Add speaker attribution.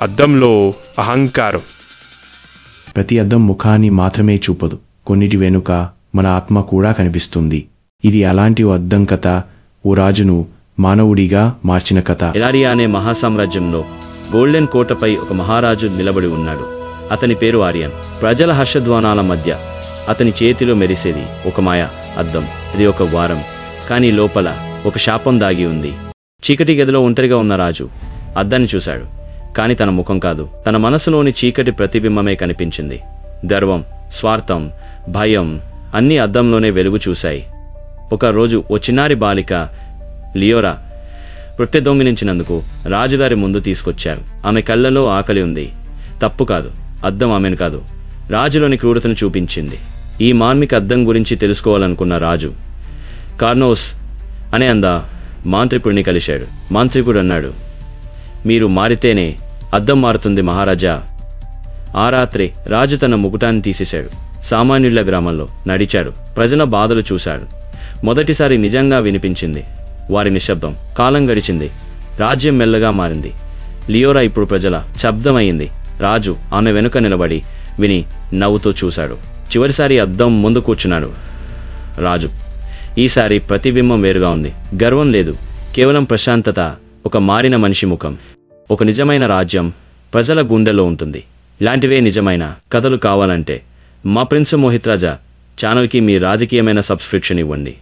Speaker 1: అద్దంలో అహంకారం.
Speaker 2: ప్రతి అద్దం ముఖాన్ని మాత్రమే చూపదు, కొన్నిటి వెనుక మన ఆత్మ కూడా కనిపిస్తుంది. ఇది అలాంటి ఓ అద్దం కథ, ఓ రాజును మానవుడిగా మార్చిన కథ.
Speaker 3: ఎలారియా అనే మహాసామ్రాజ్యంలో గోల్డెన్ కోటపై ఒక మహారాజు నిలబడి ఉన్నాడు. అతని పేరు ఆర్యన్. ప్రజల హర్షధ్వానాల మధ్య అతని చేతిలో మెరిసేది ఒక మాయ అద్దం. ఇది ఒక వారం, కానీ లోపల ఒక శాపం దాగి ఉంది. చీకటి గదిలో ఒంటరిగా ఉన్న రాజు అద్దాన్ని చూశాడు, కానీ తన ముఖం కాదు, తన మనసులోని చీకటి ప్రతిబింబమే కనిపించింది. గర్వం, స్వార్థం, భయం అన్నీ అద్దంలోనే వెలుగు చూశాయి. ఒకరోజు ఓ చిన్నారి బాలిక లియోరా రొట్టె దొంగిలించినందుకు రాజుగారి ముందు తీసుకొచ్చారు. ఆమె కళ్ళలో ఆకలి ఉంది. తప్పు కాదు, అద్దం ఆమెను కాదు, రాజులోని క్రూరతను చూపించింది. ఈ మార్మిక అద్దం గురించి తెలుసుకోవాలనుకున్న రాజు కార్నోస్ అనే మాంత్రికుడిని కలిశాడు. మాంత్రికుడు అన్నాడు, మీరు మారితేనే అద్దం మారుతుంది మహారాజా. ఆ రాత్రి రాజు తన ముకుటాన్ని తీసేశాడు. సామాన్యుల గ్రామంలో నడిచాడు. ప్రజల బాధలు చూశాడు. మొదటిసారి నిజంగా వినిపించింది వారి నిశ్శబ్దం. కాలం గడిచింది. రాజ్యం మెల్లగా మారింది. లియోరా ఇప్పుడు ప్రజల శబ్దమయ్యింది. రాజు ఆమె వెనుక నిలబడి విని నవ్వుతూ చూశాడు. చివరిసారి అద్దం ముందు కూర్చున్నాడు రాజు. ఈసారి ప్రతిబింబం వేరుగా ఉంది. గర్వం లేదు, కేవలం ప్రశాంతత. ఒక మారిన మనిషి ముఖం. ఒక నిజమైన రాజ్యం ప్రజల గుండెలో ఉంటుంది. ఇలాంటివే నిజమైన కథలు కావాలంటే మా ప్రిన్స్ మోహిత్ రాజా ఛానల్కి మీ రాజకీయమైన సబ్స్క్రిప్షన్ ఇవ్వండి.